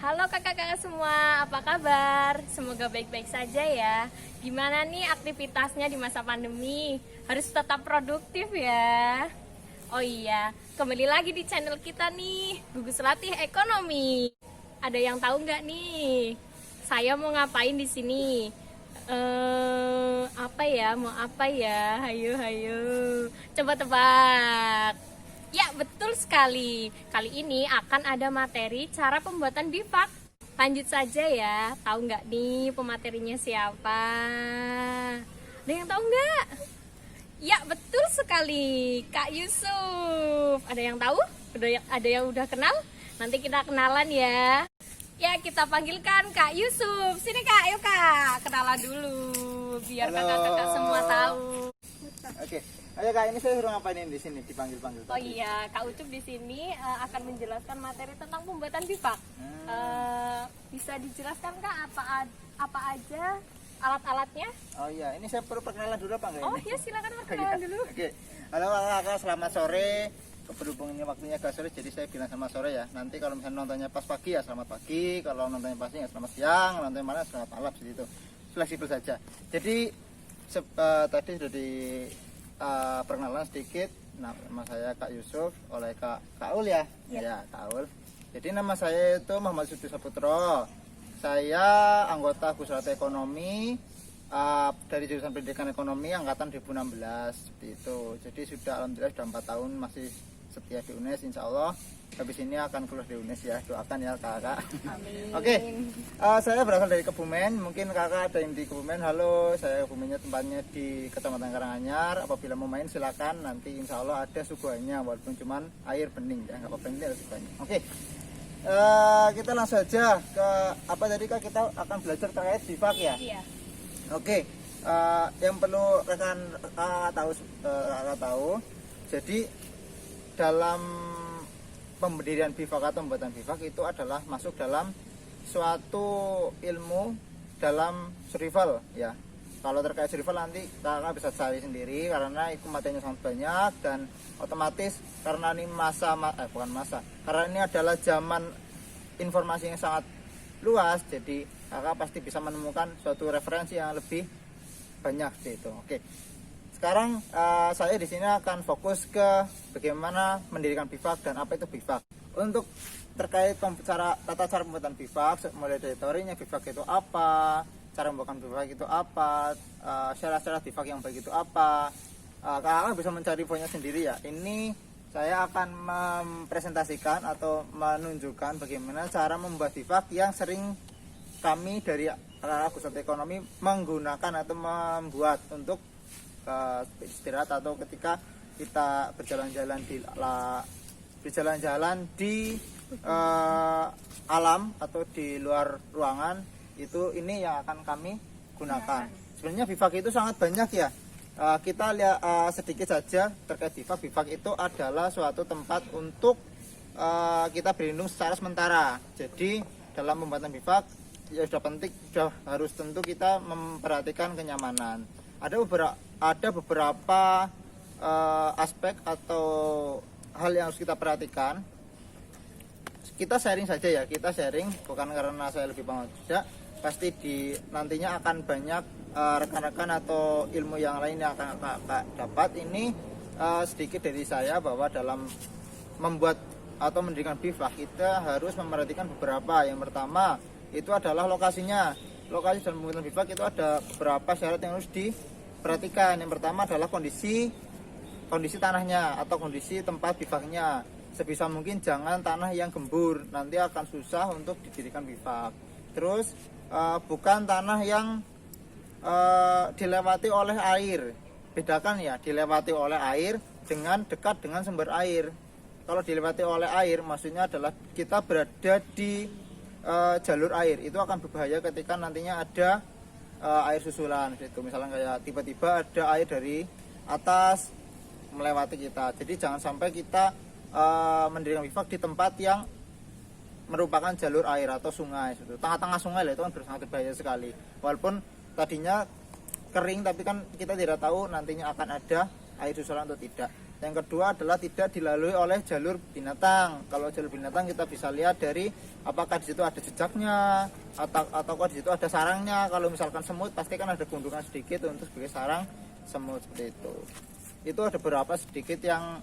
Halo kakak-kakak semua, apa kabar? Semoga baik-baik saja ya. Gimana nih aktivitasnya di masa pandemi? Harus tetap produktif ya. Oh iya, kembali lagi di channel kita nih, Gugus Latih Ekonomi. Ada yang tahu nggak nih? Saya mau ngapain di sini? Apa ya? Mau apa ya? Hayo, hayo. Coba tebak. Ya, betul sekali. Kali ini akan ada materi cara pembuatan bivak. Lanjut saja ya. Tahu nggak nih pematerinya siapa? Ada yang tahu nggak? Ya, betul sekali. Kak Yusuf. Ada yang tahu? Ada yang udah kenal? Nanti kita kenalan ya. Ya, kita panggilkan Kak Yusuf. Sini Kak, ayo Kak. Kenalan dulu. Biar kakak-kakak semua tahu. Oke. Ayo Kak, ini saya suruh ngapain di sini dipanggil-panggil Oh tadi? iya, Kak Ucup di sini akan menjelaskan materi tentang pembuatan bivak. Bisa dijelaskan Kak apa aja alat-alatnya? Oh iya, ini saya perlu perkenalan dulu apa enggak Oh ini? ya, silakan perkenalan dulu. Oke. Halo Kakak, selamat sore. Berhubung ini waktunya agak sore, jadi saya bilang selamat sore ya. Nanti kalau misalnya nontonnya pas pagi ya selamat pagi, kalau nontonnya pas siang ya selamat siang, nontonnya malam selamat malam, seperti itu. Fleksibel saja. Jadi tadi sudah di perkenalan sedikit. Nama saya Kak Yusuf oleh Kak Kaul ya. Ya, Kaul. Jadi nama saya itu Muhammad Sudi Saputro. Saya anggota Gugus Latih Ekonomi dari jurusan Pendidikan Ekonomi angkatan 2016 seperti itu. Jadi sudah alhamdulillah sudah 4 tahun masih setia di UNES, insya Allah habis ini akan keluar di UNES ya, doakan ya kakak. Amin. Oke, saya berasal dari Kebumen, mungkin kakak ada yang di Kebumen. Halo, saya Kebumennya tempatnya di Kecamatan Karanganyar. Apabila mau main silakan, nanti insya Allah ada suguhannya walaupun cuman air bening ya, nggak apa-apa, ini ada suguhannya. Oke, kita langsung saja ke apa tadi kak, kita akan belajar terkait bivak ya. Iya. Oke, yang perlu rekan kakak tahu, jadi dalam pemberdirian bivak atau pembuatan bivak itu adalah masuk dalam suatu ilmu dalam survival ya. Kalau terkait survival nanti kakak bisa cari sendiri karena itu materinya sangat banyak, dan otomatis karena ini karena ini adalah zaman informasi yang sangat luas, jadi kakak pasti bisa menemukan suatu referensi yang lebih banyak gitu. Oke. Sekarang saya di sini akan fokus ke bagaimana mendirikan bivak dan apa itu bivak. Untuk terkait tata cara pembuatan bivak, mulai dari teorinya bivak itu apa, cara membuat bivak itu apa, syarat-syarat bivak yang baik itu apa, kakak bisa mencari poinnya sendiri ya. Ini saya akan mempresentasikan atau menunjukkan bagaimana cara membuat bivak yang sering kami dari Gugus Latih Ekonomi menggunakan atau membuat untuk istirahat atau ketika kita berjalan-jalan di alam atau di luar ruangan, itu ini yang akan kami gunakan. Sebenarnya bivak itu sangat banyak ya. Kita lihat sedikit saja terkait bivak. Bivak itu adalah suatu tempat untuk kita berlindung secara sementara. Jadi dalam pembuatan bivak ya sudah harus tentu kita memperhatikan kenyamanan. Ada beberapa aspek atau hal yang harus kita perhatikan. Kita sharing saja ya, bukan karena saya lebih paham tidak. Pasti nantinya akan banyak rekan-rekan atau ilmu yang lain yang akan kakak dapat. Ini sedikit dari saya bahwa dalam membuat atau mendirikan bivak kita harus memperhatikan beberapa. Yang pertama itu adalah lokasinya. Lokasi dalam pembuatan bivak itu ada beberapa syarat yang harus diperhatikan. Yang pertama adalah kondisi tanahnya atau kondisi tempat bivaknya. Sebisa mungkin jangan tanah yang gembur, nanti akan susah untuk didirikan bivak. Terus bukan tanah yang dilewati oleh air. Bedakan ya, dilewati oleh air dengan dekat dengan sumber air. Kalau dilewati oleh air maksudnya adalah kita berada di jalur air, itu akan berbahaya ketika nantinya ada air susulan gitu. Misalnya kayak tiba-tiba ada air dari atas melewati kita. Jadi jangan sampai kita mendirikan bivak di tempat yang merupakan jalur air atau sungai gitu. Tengah-tengah sungai lah, itu kan sangat berbahaya sekali. Walaupun tadinya kering tapi kan kita tidak tahu nantinya akan ada air susulan atau tidak. Yang kedua adalah tidak dilalui oleh jalur binatang. Kalau jalur binatang kita bisa lihat dari apakah di situ ada jejaknya ataukah di situ ada sarangnya. Kalau misalkan semut pasti kan ada gundungan sedikit untuk sebagai sarang semut seperti itu. Itu ada beberapa sedikit yang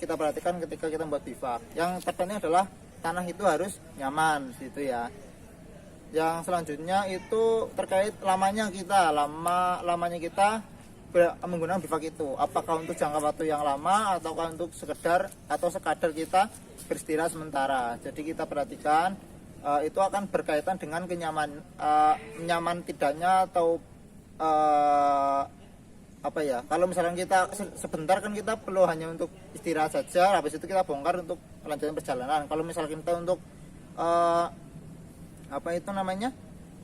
kita perhatikan ketika kita membuat bivak. Yang terpenting adalah tanah itu harus nyaman situ ya. Yang selanjutnya itu terkait lamanya kita menggunakan bivak itu, apakah untuk jangka waktu yang lama ataukah untuk sekadar kita beristirahat sementara. Jadi kita perhatikan itu akan berkaitan dengan nyaman tidaknya atau apa ya. Kalau misalkan kita sebentar kan kita perlu hanya untuk istirahat saja, habis itu kita bongkar untuk melanjutkan perjalanan. Kalau misalkan kita untuk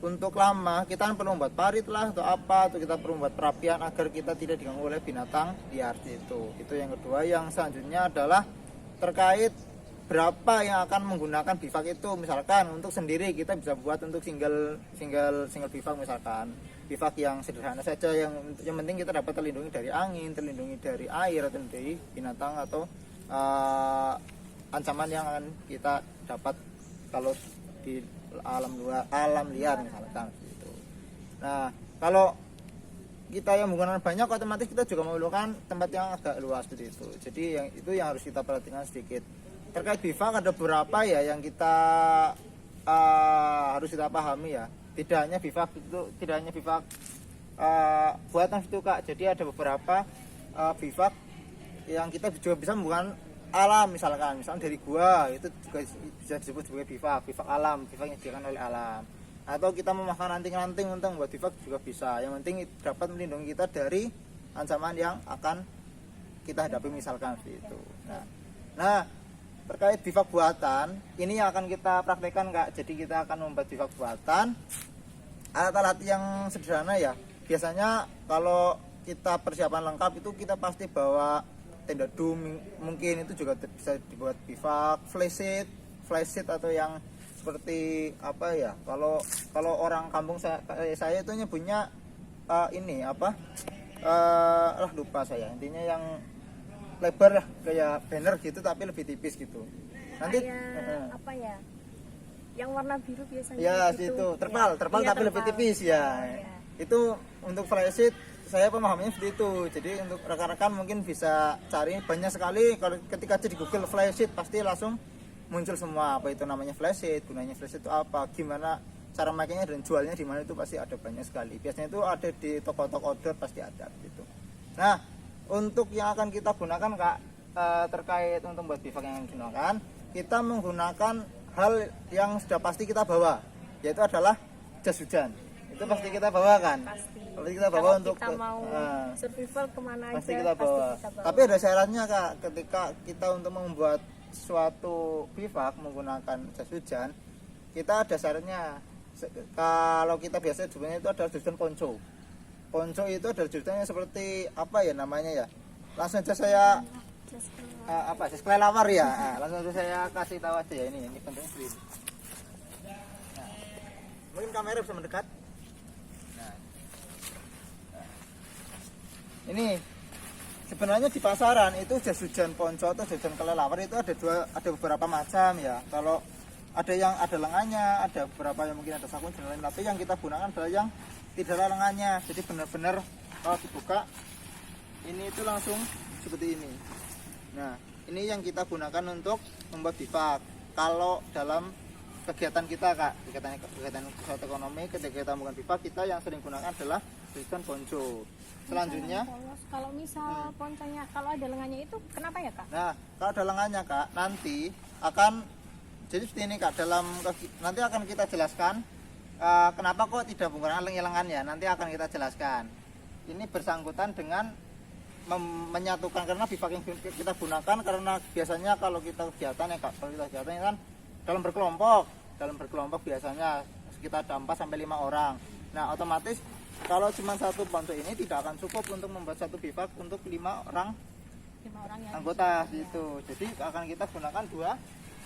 untuk lama, kita kan perlu membuat parit lah atau apa, atau kita perlu membuat perapian agar kita tidak diganggu oleh binatang liar itu. Itu yang kedua. Yang selanjutnya adalah terkait berapa yang akan menggunakan bivak itu. Misalkan untuk sendiri kita bisa buat untuk single bivak, misalkan bivak yang sederhana saja, yang penting kita dapat terlindungi dari angin, terlindungi dari air atau dari binatang atau ancaman yang akan kita dapat kalau di alam liar misalkan gitu. Nah, kalau kita yang menggunakan banyak, otomatis kita juga memerlukan tempat yang agak luas seperti itu. Jadi yang harus kita perhatikan sedikit. Terkait bivak ada beberapa ya yang kita harus kita pahami ya. Tidak hanya bivak buatan itu Kak. Jadi ada beberapa bivak yang kita juga bisa menggunakan alam, misalkan dari gua itu juga bisa disebut sebagai bivak alam, bivak yang disediakan oleh alam. Atau kita memakan ranting-ranting untuk membuat bivak juga bisa. Yang penting dapat melindungi kita dari ancaman yang akan kita hadapi misalkan seperti itu. Nah, terkait bivak buatan ini yang akan kita praktekkan Kak. Jadi kita akan membuat bivak buatan. Alat-alat yang sederhana ya. Biasanya kalau kita persiapan lengkap itu kita pasti bawa tenda dum, mungkin itu juga bisa dibuat bivak, flysheet atau yang seperti apa ya, kalau orang kampung saya itu nyebutnya lupa saya, intinya yang lebar lah kayak banner gitu tapi lebih tipis gitu. Nanti apa ya, yang warna biru biasanya ya gitu. Situ terpal tapi lebih tipis ya. Itu untuk flysheet saya pemahamannya seperti itu. Jadi untuk rekan-rekan mungkin bisa cari banyak sekali. Kalau ketika aja di Google flysheet pasti langsung muncul semua apa itu namanya flysheet, gunanya flysheet itu apa, gimana cara makainya dan jualnya di mana, itu pasti ada banyak sekali. Biasanya itu ada di toko-toko outdoor pasti ada gitu. Nah, untuk yang akan kita gunakan Kak, terkait untuk buat bivak yang digunakan, kita menggunakan hal yang sudah pasti kita bawa, yaitu adalah jas hujan. Itu pasti kita bawa kan? Pasti kita bawa. Kalau untuk kita mau survival kemana pasti aja kita bawa. Tapi ada syaratnya Kak, ketika kita untuk membuat suatu bivak menggunakan jas hujan, kita ada syaratnya. Kalau kita biasanya sebenarnya itu adalah jas hujan ponco. Ponco itu adalah jas hujan yang seperti apa ya namanya ya? Langsung aja saya jas kelelawar ya. Langsung aja saya kasih tahu aja ya, ini penting sekali. Mungkin kamera bisa mendekat. Ini sebenarnya di pasaran itu jas hujan ponco atau jas hujan kelelawar itu ada beberapa macam ya. Kalau ada yang ada lengannya, ada beberapa yang mungkin ada sabun dan lain. Tapi yang kita gunakan adalah yang tidak ada lengannya. Jadi benar-benar kalau dibuka ini itu langsung seperti ini. Nah, ini yang kita gunakan untuk membuat bivak. Kalau dalam kegiatan kita Kak, kegiatan ekonomi, ketika kita membuat bivak, kita yang sering gunakan adalah jas hujan ponco. Selanjutnya, kalau misal ponconya kalau ada lengannya itu kenapa ya Kak? Nah, kalau ada lengannya Kak, nanti akan jadi seperti ini Kak. Nanti akan kita jelaskan kenapa kok tidak menggunakan lengannya. Nanti akan kita jelaskan. Ini bersangkutan dengan menyatukan, karena bivak yang kita gunakan, karena biasanya kalau kita kegiatan ya Kak, kan dalam berkelompok biasanya sekitar ada 4 sampai 5 orang. Nah, otomatis kalau cuma satu ponco ini tidak akan cukup untuk membuat satu bivak untuk 5 orang anggota gitu. Jadi akan kita gunakan 2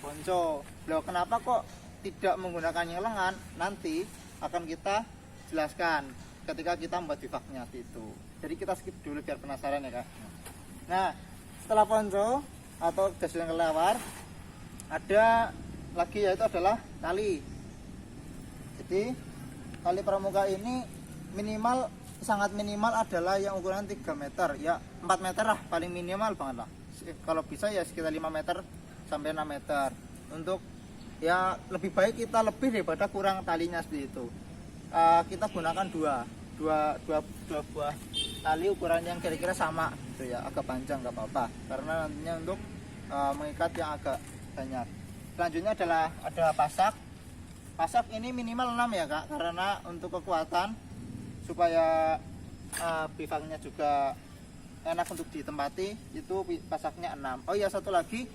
ponco. Loh, kenapa kok tidak menggunakan yang lengan? Nanti akan kita jelaskan ketika kita membuat bivaknya gitu. Jadi kita skip dulu biar penasaran ya Kak. Nah, setelah ponco atau jas yang kelelawar ada lagi, yaitu adalah tali. Jadi tali pramuka ini minimal, sangat minimal adalah yang ukuran 3 meter ya, 4 meter lah paling minimal banget lah. Kalau bisa ya sekitar 5 meter sampai 6 meter. Untuk ya lebih baik kita lebih daripada kurang talinya seperti itu. Kita gunakan dua buah tali ukuran yang kira-kira sama gitu ya, agak panjang nggak apa-apa karena nantinya untuk mengikat yang agak banyak. Selanjutnya adalah ada pasak. Pasak ini minimal 6 ya Kak, karena untuk kekuatan supaya bivaknya juga enak untuk ditempati, itu pasaknya 6. Oh iya, satu lagi,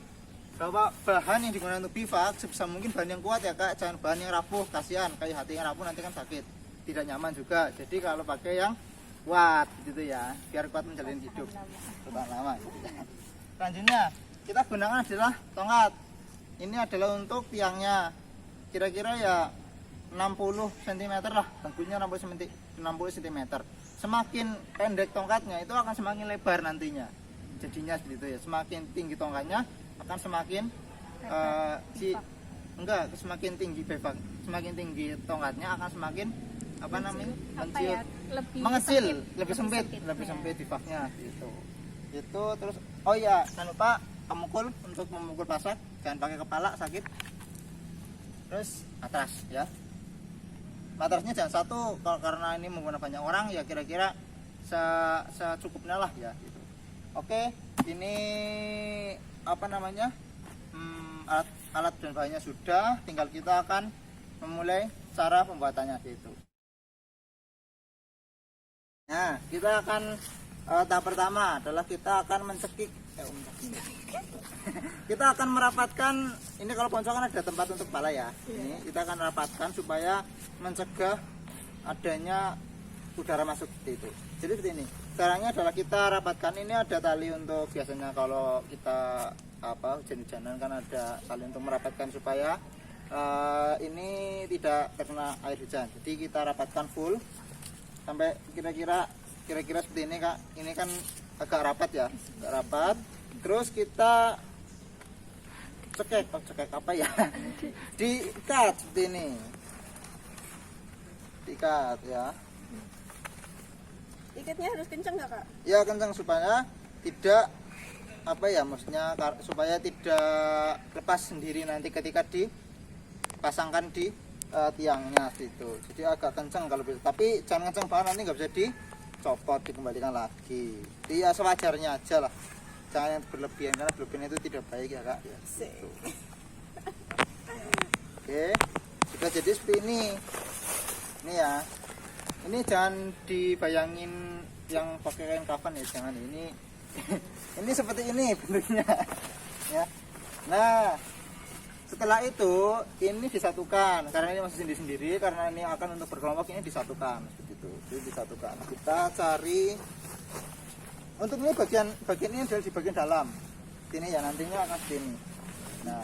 bahwa bahan yang digunakan untuk bivak sebisa mungkin bahan yang kuat ya Kak, jangan bahan yang rapuh, kasihan kayu hati yang rapuh nanti kan sakit, tidak nyaman juga. Jadi kalau pakai yang kuat gitu ya, biar kuat menjalin hidup bertahan lama gitu ya. Selanjutnya kita gunakan adalah tongkat. Ini adalah untuk tiangnya, kira-kira ya 60 cm lah, bangkunya 60 cm. Semakin pendek tongkatnya itu akan semakin lebar nantinya jadinya gitu ya. Semakin tinggi tongkatnya akan semakin semakin tinggi bivak, semakin tinggi tongkatnya akan semakin apa namanya, mengecil, lebih sempit bivaknya gitu. Itu terus, oh iya, jangan lupa pemukul, untuk memukul pasak jangan pakai kepala, sakit. Terus matras ya, matrasnya jangan satu, karena ini menggunakan banyak orang ya, kira-kira secukupnya lah ya gitu. Oke, ini apa namanya, alat dan bahannya sudah, tinggal kita akan memulai cara pembuatannya gitu. Nah, kita akan tahap pertama adalah kita akan mencekik kita akan merapatkan ini. Kalau ponco kan ada tempat untuk kepala ya, ini kita akan rapatkan supaya mencegah adanya udara masuk seperti itu. Jadi seperti ini caranya, adalah kita rapatkan. Ini ada tali untuk, biasanya kalau kita hujan-hujanan kan ada tali untuk merapatkan supaya ini tidak terkena air hujan. Jadi kita rapatkan full sampai kira-kira seperti ini Kak. Ini kan agak rapat ya, agak rapat. Terus kita cekek apa ya, diikat seperti ini, diikat ya. Ikatnya harus kencang nggak Kak? Ya kencang, supaya tidak apa ya, maksudnya supaya tidak lepas sendiri nanti ketika dipasangkan di tiangnya gitu. Jadi agak kencang kalau bisa, tapi jangan kencang banget, nanti nggak bisa dicopot, dikembalikan lagi. Jadi ya sewajarnya aja lah, jangan yang berlebihan, karena berlebihan itu tidak baik ya Kak ya, gitu. Oke, sudah jadi seperti ini ya. Ini jangan dibayangin yang pakai kain kafan ya, jangan. Ini ini seperti ini bentuknya ya. Nah, setelah itu ini disatukan, karena ini masih sendiri-sendiri, karena ini akan untuk berkelompok, ini disatukan seperti itu. Jadi disatukan. Kita cari untuk ini bagian ini adalah di bagian dalam ini ya, nantinya akan seperti ini. Nah,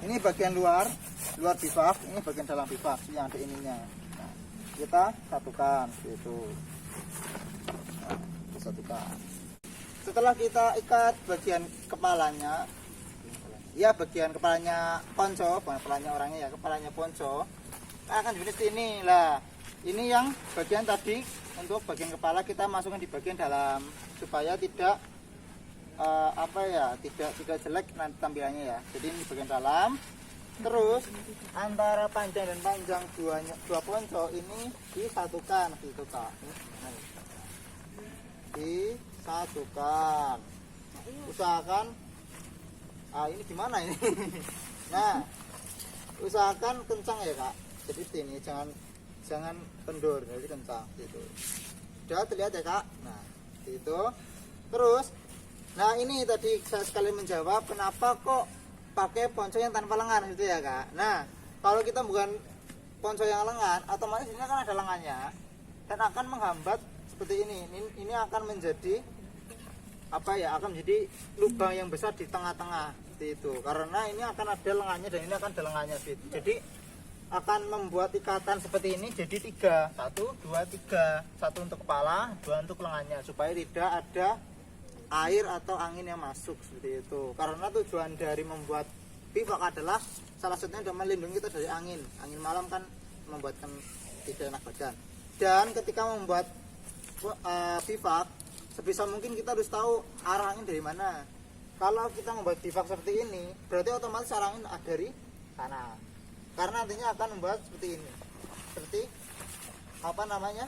ini bagian luar bivak, ini bagian dalam bivak yang ada ininya. Nah, kita satukan gitu. Nah, kita satukan. Setelah kita ikat bagian kepalanya ya, bagian kepalanya ponco, bukan kepalanya orangnya ya, kepalanya ponco akan seperti ini lah. Ini yang bagian tadi, untuk bagian kepala kita masukkan di bagian dalam supaya tidak tidak jelek nanti tampilannya ya. Jadi ini bagian dalam. Terus antara panjang dan panjang dua ponco ini disatukan gitu Kak. Disatukan. Usahakan ini gimana ini? Nah, usahakan kencang ya Kak. Jadi ini jangan kendur, jadi kencang gitu. Sudah terlihat ya Kak. Nah, gitu. Terus, nah ini tadi saya sekali menjawab kenapa kok pakai ponco yang tanpa lengan gitu ya Kak. Nah, kalau kita bukan ponco yang lengan, otomatis ini kan ada lengannya dan akan menghambat seperti ini. Ini akan menjadi akan menjadi lubang yang besar di tengah-tengah seperti itu, karena ini akan ada lengannya dan ini akan ada lengannya gitu. Jadi akan membuat ikatan seperti ini jadi 3, 1, 2, 3, 1 untuk kepala, 2 untuk lengannya, supaya tidak ada air atau angin yang masuk seperti itu. Karena tujuan dari membuat bivak adalah salah satunya adalah melindungi kita dari angin. Angin malam kan membuatkan tidak enak badan. Dan ketika membuat bivak, sebisa mungkin kita harus tahu arah angin dari mana. Kalau kita membuat bivak seperti ini, berarti otomatis arah angin dari kanan. Karena nantinya akan membuat seperti ini, seperti apa namanya,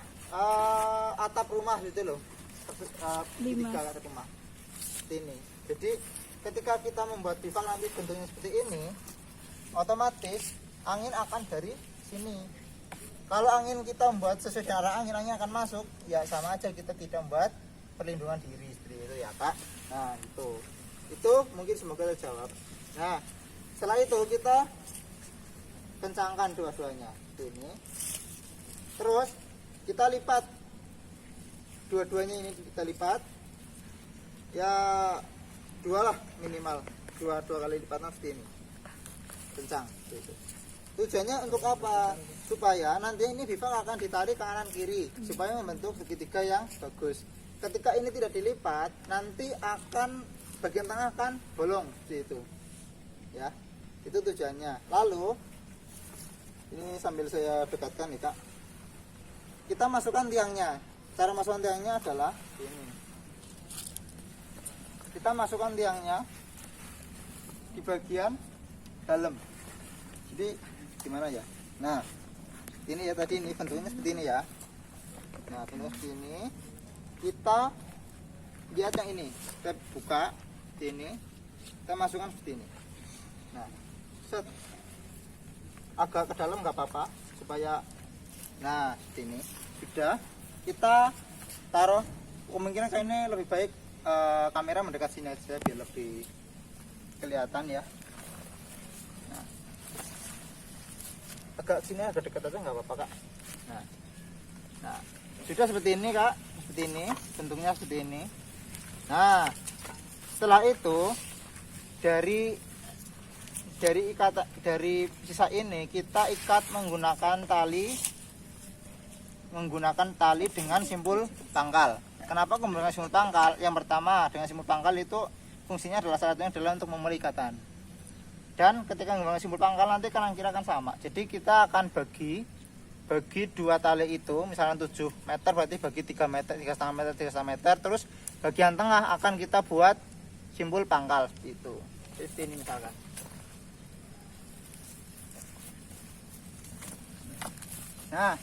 atap rumah gitu loh, tiga atap rumah seperti ini. Jadi ketika kita membuat bivak nanti bentuknya seperti ini, otomatis angin akan dari sini. Kalau angin kita membuat sesuai dengan arah angin, angin akan masuk, ya sama aja kita tidak membuat perlindungan diri seperti itu ya Kak. Nah itu mungkin semoga terjawab. Nah setelah itu kita kencangkan dua-duanya ini, terus kita lipat dua-duanya, ini kita lipat ya dua lah minimal, dua kali lipatan seperti ini, kencang gitu. Tujuannya untuk apa? Supaya nanti ini bivak akan ditarik ke kanan kiri supaya membentuk segitiga yang bagus. Ketika ini tidak dilipat, nanti akan bagian tengah akan bolong seperti itu ya. Itu tujuannya. Lalu ini sambil saya dekatkan nih Kak, kita masukkan tiangnya. Cara masukkan tiangnya adalah ini. Kita masukkan tiangnya di bagian dalam. Jadi gimana ya? Nah, ini ya tadi, ini bentuknya seperti ini ya. Nah, bentuknya seperti ini. Kita lihat yang ini, kita buka seperti ini, kita masukkan seperti ini. Nah, set, agak ke dalam nggak apa-apa supaya, nah seperti ini. Sudah, kita taruh, kemungkinan kayaknya lebih baik kamera mendekat sini aja biar lebih kelihatan ya. Nah, agak sini, agak dekat aja nggak apa-apa Kak. Nah sudah seperti ini Kak, seperti ini bentuknya seperti ini. Nah setelah itu dari sisa ini kita ikat menggunakan tali dengan simpul pangkal. Kenapa menggunakan simpul pangkal? Yang pertama, dengan simpul pangkal itu fungsinya adalah salah satunya adalah untuk memulai ikatan. Dan ketika menggunakan simpul pangkal nanti kanan kiri akan sama. Jadi kita akan bagi dua tali itu, misalnya 7 meter berarti bagi 3 meter, 3,5 meter, 3,5 meter. Terus bagian tengah akan kita buat simpul pangkal itu. Seperti ini misalkan. Nah,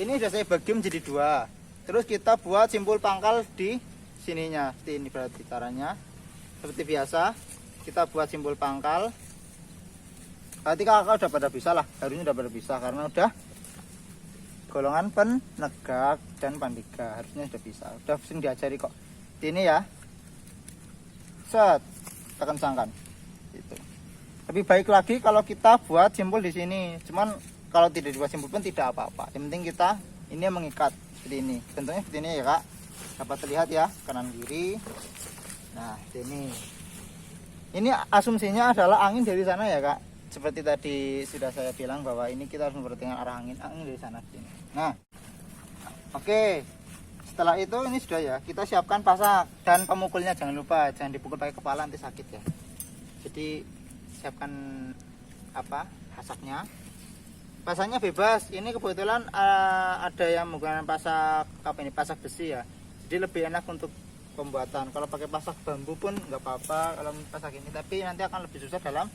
ini sudah saya bagi menjadi 2. Terus kita buat simpul pangkal di sininya. Seperti ini berarti caranya. Seperti biasa, kita buat simpul pangkal. Berarti kakak udah pada bisa lah, harusnya udah pada bisa karena udah golongan penegak dan pandega, harusnya sudah bisa. Udah sering diajari kok. Ini ya. Set, kita kencangkan. Itu. Lebih baik lagi kalau kita buat simpul di sini. Cuman kalau tidak dibuat simpul pun tidak apa-apa. Yang penting kita ini mengikat seperti ini. Bentuknya seperti ini ya Kak. Dapat terlihat ya, kanan kiri. Nah, ini. Ini asumsinya adalah angin dari sana ya Kak. Seperti tadi sudah saya bilang bahwa ini kita harus memperhatikan arah angin dari sana sini. Nah, oke. Setelah itu ini sudah ya, kita siapkan pasak dan pemukulnya jangan lupa, jangan dipukul pakai kepala nanti sakit ya. Jadi siapkan pasaknya. Pasaknya bebas. Ini kebetulan ada yang menggunakan pasak besi ya. Jadi lebih enak untuk pembuatan. Kalau pakai pasak bambu pun nggak apa-apa kalau pasak ini, tapi nanti akan lebih susah dalam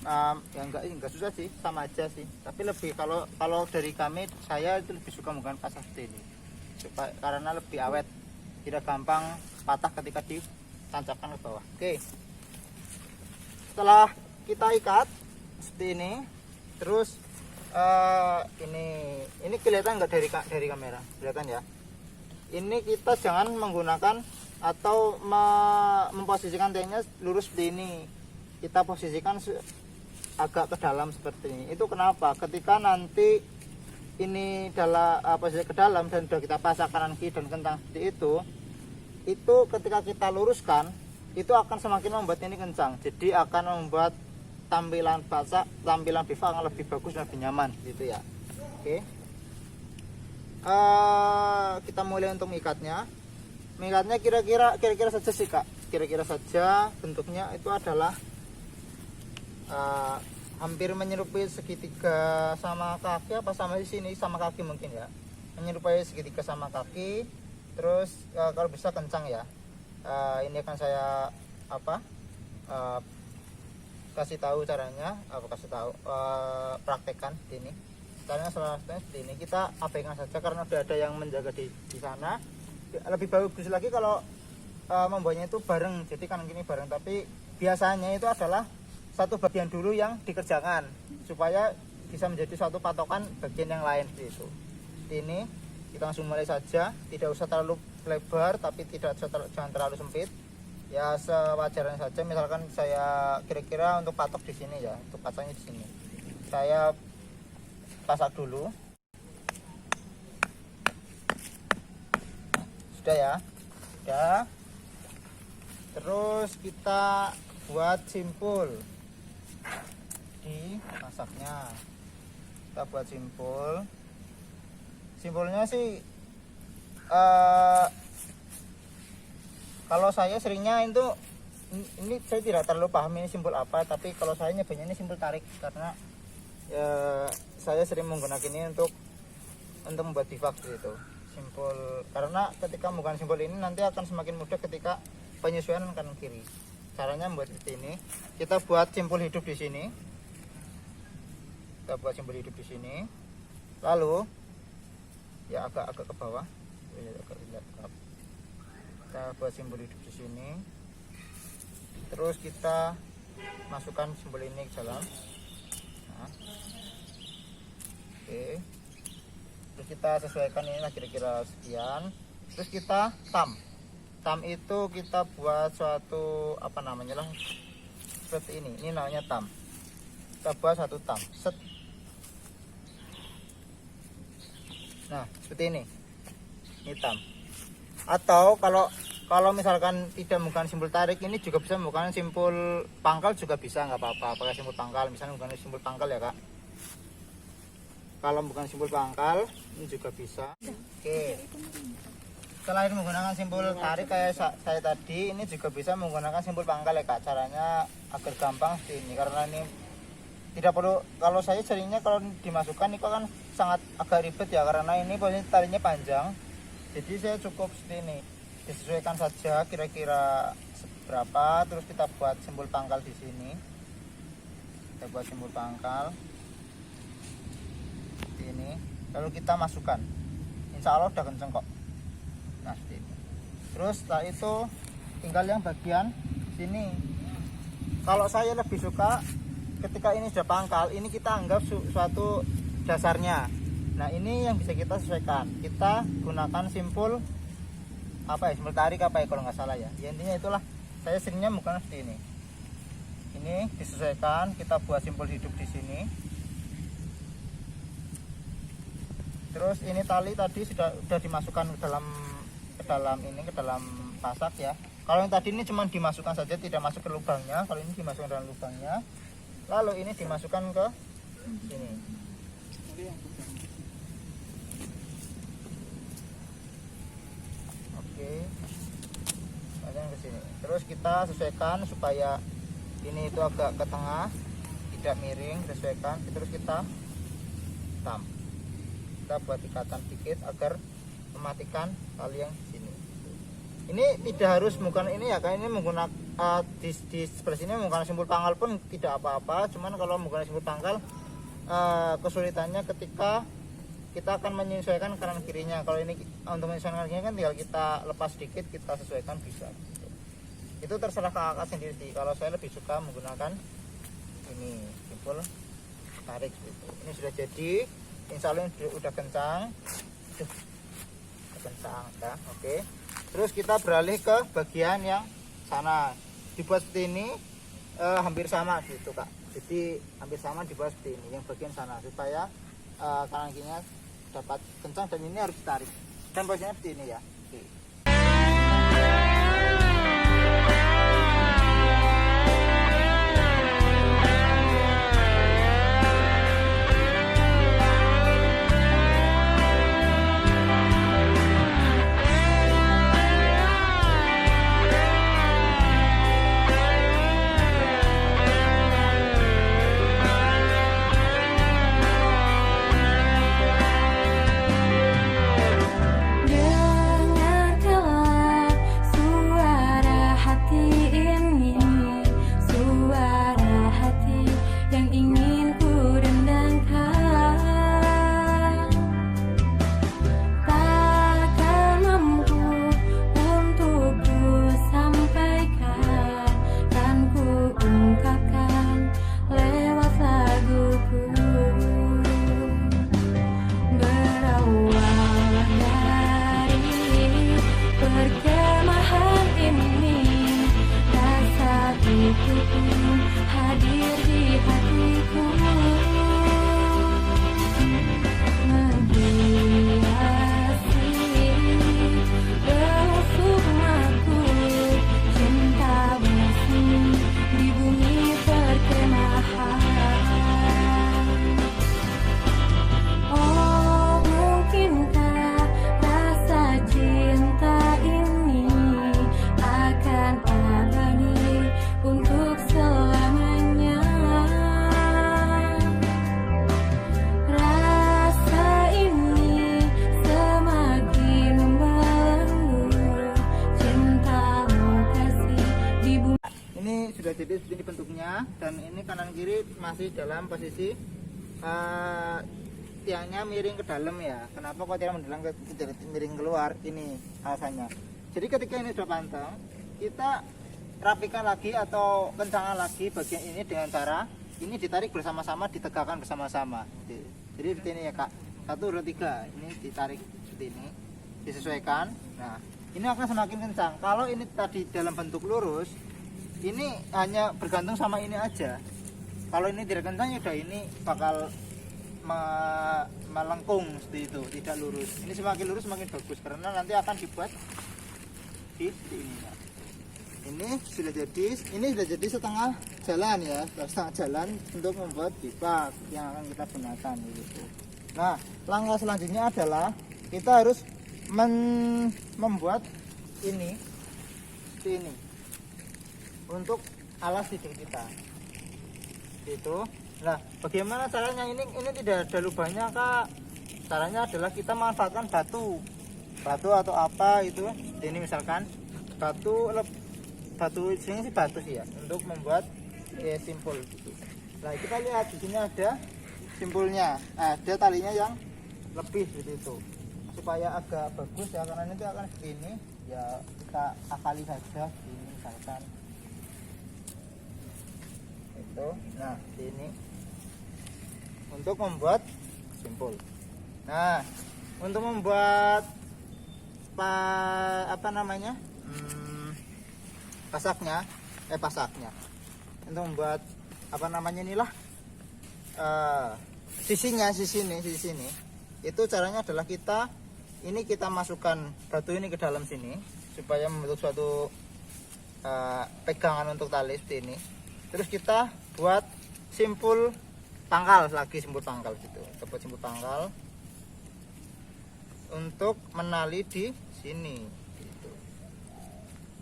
ya enggak susah sih, sama aja sih. Tapi lebih kalau dari kami, saya itu lebih suka menggunakan pasak seperti ini. Karena lebih awet, tidak gampang patah ketika ditancapkan ke bawah. Oke. Setelah kita ikat seperti ini, terus ini kelihatan nggak dari kamera? Kelihatan ya. Ini kita jangan menggunakan atau memposisikan tiangnya lurus seperti ini. Kita posisikan agak ke dalam seperti ini. Itu kenapa? Ketika nanti ini posisi ke dalam dan sudah kita pasang kanan kiri dan kencang seperti itu ketika kita luruskan itu akan semakin membuat ini kencang. Jadi akan membuat tampilan bivak yang lebih bagus dan lebih nyaman gitu ya. Oke. Kita mulai untuk mengikatnya. mengikatnya kira-kira saja sih kak, kira-kira saja bentuknya itu adalah hampir menyerupai segitiga sama kaki, apa sama di sini sama kaki mungkin ya, menyerupai segitiga sama kaki. Terus kalau bisa kencang ya. Ini akan saya kasih tahu caranya, praktekkan ini. Caranya seperti ini, kita abaikan saja karena udah ada yang menjaga di sana. Lebih bagus lagi kalau membuatnya itu bareng, jadi kanan kiri bareng. Tapi biasanya itu adalah satu bagian dulu yang dikerjakan supaya bisa menjadi suatu patokan bagian yang lain gitu. Ini kita langsung mulai saja, tidak usah terlalu lebar tapi jangan terlalu sempit. Ya sewajarnya saja. Misalkan saya kira-kira untuk patok di sini ya, untuk kacanya di sini. Saya pasak dulu. Sudah ya. Sudah. Terus kita buat simpul di masaknya. Kita buat simpul. Simpulnya sih kalau saya seringnya itu ini saya tidak terlalu paham ini simpul apa, tapi kalau saya nyebutnya ini simpul tarik karena saya sering menggunakan ini untuk membuat bivak gitu. Simpul karena ketika menggunakan simpul ini nanti akan semakin mudah ketika penyesuaian kanan kiri. Caranya membuat seperti ini. Kita buat simpul hidup di sini. Kita buat simpul hidup di sini. Lalu ya agak ke bawah. Kita buat simpul hidup di sini. Terus kita masukkan simpul ini ke dalam. Nah. Oke. Terus kita sesuaikan ini lah kira-kira sekian. Terus kita tam itu kita buat suatu seperti ini namanya tam. Kita buat satu tam set. Nah seperti ini tam. Atau kalau misalkan tidak menggunakan simpul tarik, ini juga bisa menggunakan simpul pangkal juga bisa, nggak apa-apa pakai simpul pangkal. Misalnya menggunakan simpul pangkal ya kak. Kalau bukan simpul pangkal ini juga bisa. Oke. Selain menggunakan simpul tarik kayak saya tadi, ini juga bisa menggunakan simpul pangkal ya kak. Caranya agar gampang seperti ini, karena ini tidak perlu, kalau saya seringnya kalau dimasukkan ini kan sangat agak ribet ya, karena ini posisi talinya panjang. Jadi saya cukup seperti ini, disesuaikan saja kira-kira seberapa. Terus kita buat simpul pangkal di sini. Kita buat simpul pangkal seperti ini. Lalu kita masukkan. Insya Allah udah kenceng kok. Nah seperti ini. Terus setelah itu tinggal yang bagian sini. Kalau saya lebih suka ketika ini sudah pangkal, ini kita anggap suatu dasarnya. Nah ini yang bisa kita sesuaikan. Kita gunakan simpul simpul tarik kalau nggak salah ya. Ya intinya itulah. Saya seringnya bukan seperti ini. Ini disesuaikan. Kita buat simpul hidup di sini. Terus ini tali tadi sudah dimasukkan ke dalam pasak ya. Kalau yang tadi ini cuma dimasukkan saja, tidak masuk ke lubangnya. Kalau ini dimasukkan dalam lubangnya. Lalu ini dimasukkan ke sini. Oke. Masukkan ke sini. Terus kita sesuaikan supaya ini itu agak ke tengah, tidak miring, sesuaikan. Terus kita tam. Kita buat ikatan dikit agar mematikan tali yang sini. Ini tidak harus menggunakan ini ya, kayak ini menggunakan di sebelah sini menggunakan simpul pangkal pun tidak apa-apa. Cuman kalau menggunakan simpul pangkal kesulitannya ketika kita akan menyesuaikan kanan kirinya. Kalau ini untuk menyesuaikan kanan kirinya kan tinggal kita lepas sedikit, kita sesuaikan bisa. Itu terserah kakak sendiri sih. Kalau saya lebih suka menggunakan ini simpul tarik gitu. Ini sudah jadi. Insya Allah udah kencang. Kencang ya. Oke. Terus kita beralih ke bagian yang sana. Dibuat seperti ini hampir sama gitu kak. Jadi hampir sama dibuat seperti ini yang bagian sana supaya kanan kirinya dapat kencang, dan ini harus ditarik. Dan posisinya seperti ini ya. Oke. ini sudah jadi seperti ini bentuknya, dan ini kanan kiri masih dalam posisi tiangnya miring ke dalam ya. Kenapa kok tiang miring keluar? Ini alasannya. Jadi ketika ini sudah pantang, kita rapikan lagi atau kencangkan lagi bagian ini dengan cara ini ditarik bersama-sama, ditegakkan bersama-sama. Jadi seperti ini ya kak, 1, 2, 3, ini ditarik seperti ini, disesuaikan. Nah ini akan semakin kencang. Kalau ini tadi dalam bentuk lurus, ini hanya bergantung sama ini aja. Kalau ini tidak kencang ya udah ini bakal melengkung seperti itu, tidak lurus. Ini semakin lurus semakin bagus karena nanti akan dibuat di ini. Ini sudah jadi setengah jalan ya, setengah jalan untuk membuat bivak yang akan kita gunakan gitu. Nah langkah selanjutnya adalah kita harus membuat ini seperti ini untuk alas tidur kita itu. Nah bagaimana caranya? Ini tidak ada lubangnya kak. Caranya adalah kita manfaatkan batu atau apa itu. Ini misalkan batu sini sih batu sih ya, untuk membuat simpul gitu. Nah kita lihat di sini ada simpulnya, ada talinya yang lebih gitu itu, supaya agak bagus ya, karena nanti akan begini ya, kita akali saja ini misalkan itu. Nah ini untuk membuat simpul. Nah untuk membuat apa namanya pasaknya untuk membuat apa namanya inilah sisi ini itu caranya adalah kita masukkan batu ini ke dalam sini supaya membentuk suatu pegangan untuk tali seperti ini. Terus kita buat simpul pangkal gitu, kita buat simpul pangkal untuk menali di sini gitu.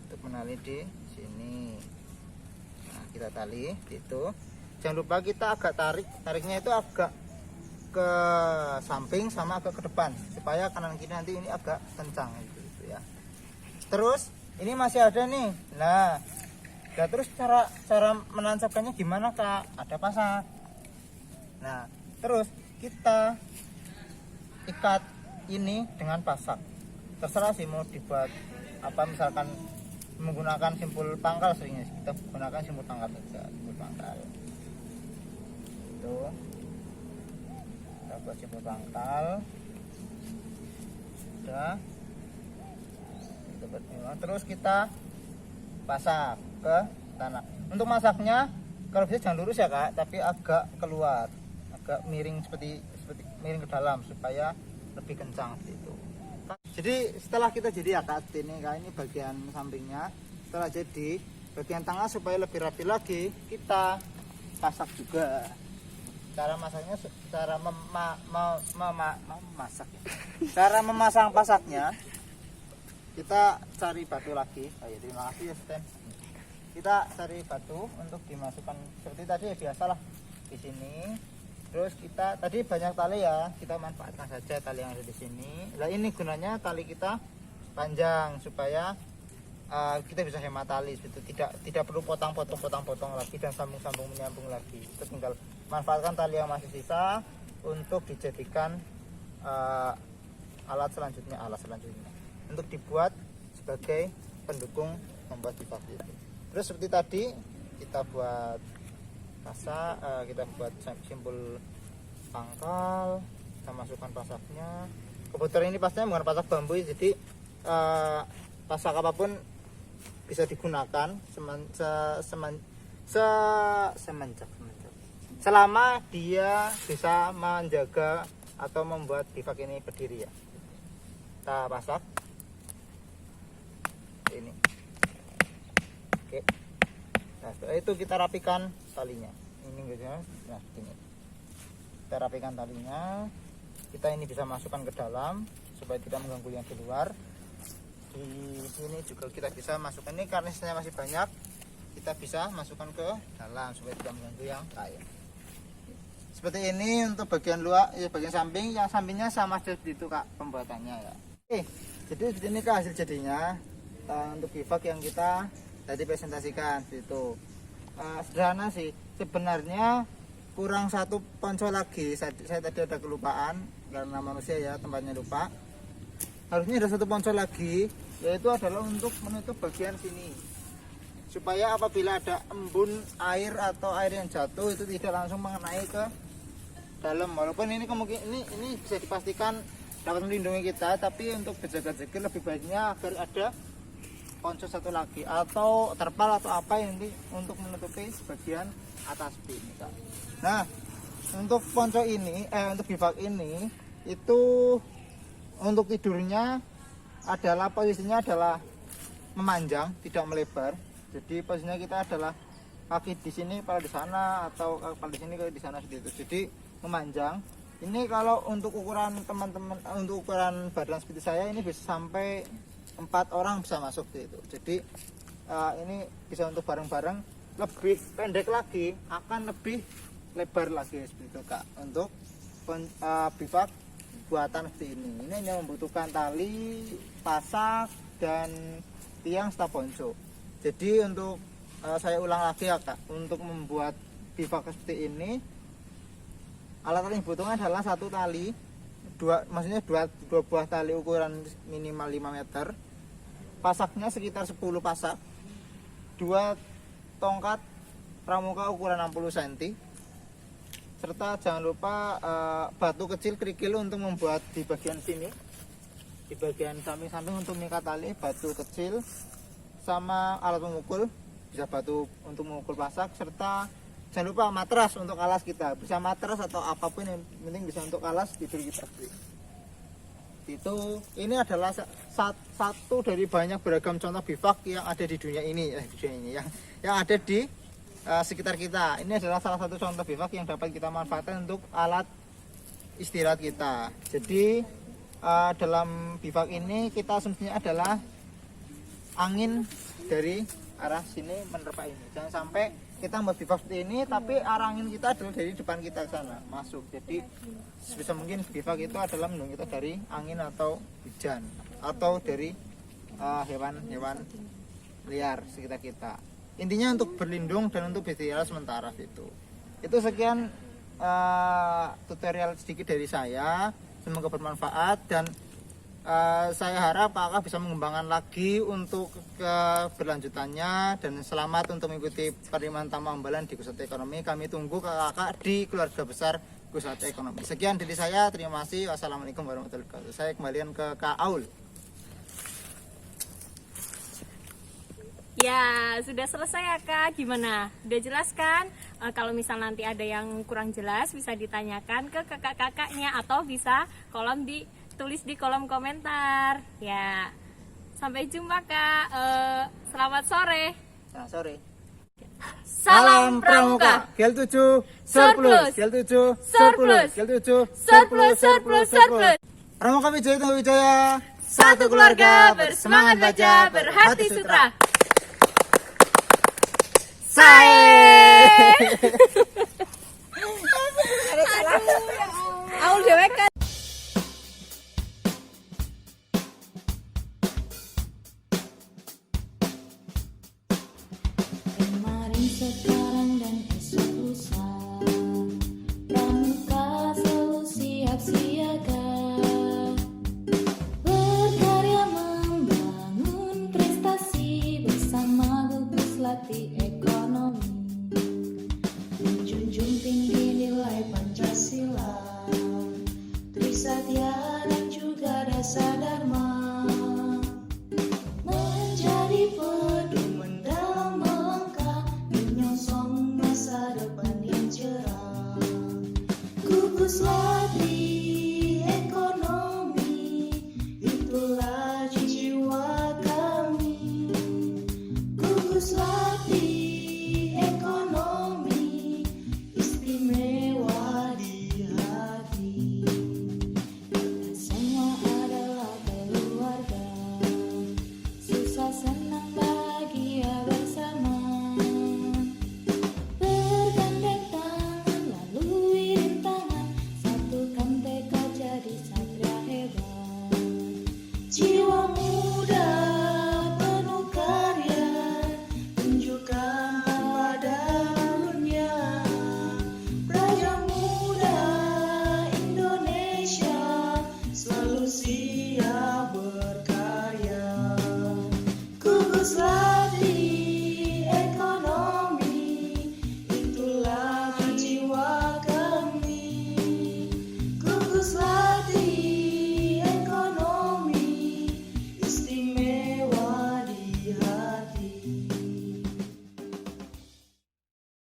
Untuk menali di sini, nah kita tali gitu. Jangan lupa kita agak tariknya itu agak ke samping sama agak ke depan supaya kanan kiri nanti ini agak kencang gitu ya. Terus ini masih ada nih. Nah terus cara menancapkannya gimana kak? Ada pasak. Nah terus kita ikat ini dengan pasak. Terserah sih mau dibuat apa, misalkan menggunakan simpul pangkal, seringnya kita gunakan simpul pangkal saja, simpul pangkal itu. Kita buat simpul pangkal sudah kita buat. Terus kita pasak ke tanah. Untuk masaknya kalau bisa jangan lurus ya kak, tapi agak keluar, agak miring seperti miring ke dalam supaya lebih kencang gitu. Jadi setelah kita jadi akad ini kak, ini bagian sampingnya. Setelah jadi bagian tengah supaya lebih rapi lagi, kita pasak juga. Cara masaknya, cara memasak ya. Cara memasang pasaknya, kita cari batu lagi. Oh ya, terima kasih ya Sten. Kita cari batu untuk dimasukkan seperti tadi ya, biasalah di sini. Terus kita tadi banyak tali ya, kita manfaatkan saja tali yang ada di sini. Nah ini gunanya tali kita panjang supaya kita bisa hemat tali, gitu. Tidak perlu potong lagi dan sambung menyambung lagi. Kita tinggal manfaatkan tali yang masih sisa untuk dijadikan alat selanjutnya untuk dibuat sebagai pendukung membuat bivak itu. Terus seperti tadi kita buat kita buat simpul pangkal, kita masukkan pasaknya. Kebetulan ini pasaknya bukan pasak bambu, jadi pasak apapun bisa digunakan selama dia bisa menjaga atau membuat bivak ini berdiri ya. Kita pasak ini. Oke. Nah setelah itu kita rapikan talinya. Ini gitu ya. Nah ini kita rapikan talinya. Kita ini bisa masukkan ke dalam supaya tidak mengganggu yang di luar. Di sini juga kita bisa masukkan, ini karena sisanya masih banyak, kita bisa masukkan ke dalam supaya tidak mengganggu yang lain. Seperti ini untuk bagian luar, ya bagian samping. Yang sampingnya sama seperti itu kak pembuatannya ya. Oke, jadi seperti ini kak hasil jadinya untuk bivak yang kita tadi presentasikan gitu. Sederhana sih sebenarnya, kurang satu ponco lagi. Saya tadi ada kelupaan karena manusia ya, tempatnya lupa. Harusnya ada satu ponco lagi, yaitu adalah untuk menutup bagian sini supaya apabila ada embun air atau air yang jatuh itu tidak langsung mengenai ke dalam. Walaupun ini kemungkinan ini bisa dipastikan dapat melindungi kita, tapi untuk berjaga-jaga lebih baiknya agar ada ponco satu lagi atau terpal atau apa yang untuk menutupi bagian atas bin. Nah, untuk ponco ini untuk bivak ini itu untuk tidurnya adalah posisinya adalah memanjang, tidak melebar. Jadi posisinya kita adalah kaki di sini, kepala di sana, atau kepala di sini, kaki di sana seperti itu. Jadi memanjang. Ini kalau untuk ukuran teman-teman, untuk ukuran badan seperti saya ini bisa sampai 4 orang bisa masuk gitu. Jadi ini bisa untuk bareng-bareng. Lebih pendek lagi akan lebih lebar lagi seperti itu Kak. Untuk bivak buatan seperti ini hanya membutuhkan tali, pasak, dan tiang serta ponco. Jadi untuk saya ulang lagi ya Kak, untuk membuat bivak seperti ini alat yang dibutuhkan adalah satu tali, dua buah tali ukuran minimal 5 meter, pasaknya sekitar 10 pasak, 2 tongkat pramuka ukuran 60 cm, serta jangan lupa batu kecil kerikil untuk membuat di bagian sini, di bagian samping-samping untuk mengikat tali, batu kecil sama alat pemukul, bisa batu untuk memukul pasak, serta jangan lupa matras untuk alas kita, bisa matras atau apapun yang penting bisa untuk alas tidur kita. Itu ini adalah satu dari banyak beragam contoh bivak yang ada di dunia ini, yang ada di sekitar kita. Ini adalah salah satu contoh bivak yang dapat kita manfaatkan untuk alat istirahat kita. Jadi dalam bivak ini kita asumsinya adalah angin dari arah sini menerpa ini. Jangan sampai kita membuat bivak seperti ini tapi arah angin kita adalah dari depan kita ke sana masuk. Jadi sebisa mungkin bivak itu adalah melindungi kita dari angin atau hujan atau dari hewan-hewan liar sekitar kita. Intinya untuk berlindung dan untuk beristirahat sementara itu. Itu sekian tutorial sedikit dari saya. Semoga bermanfaat dan saya harap kakak bisa mengembangkan lagi untuk keberlanjutannya, dan selamat untuk mengikuti penerimaan tamu ambalan di Kusata Ekonomi. Kami tunggu kakak di keluarga besar Kusata Ekonomi. Sekian dari saya, terima kasih. Wassalamualaikum warahmatullahi wabarakatuh. Saya kembalian ke Kak Aul. Ya, sudah selesai ya Kak. Gimana? Udah jelas kan? Kalau misal nanti ada yang kurang jelas bisa ditanyakan ke kakak-kakaknya atau bisa tulis di kolom komentar. Ya. Sampai jumpa Kak. Selamat sore. Selamat sore. Salam Pramuka. Gel 7 surplus. Gel 7 Surplus. Gel 7 Surplus. Pramuka Wijaya Tunggal Wijaya. Satu keluarga bersemangat baca, berhati sutra. Aul dewek kan.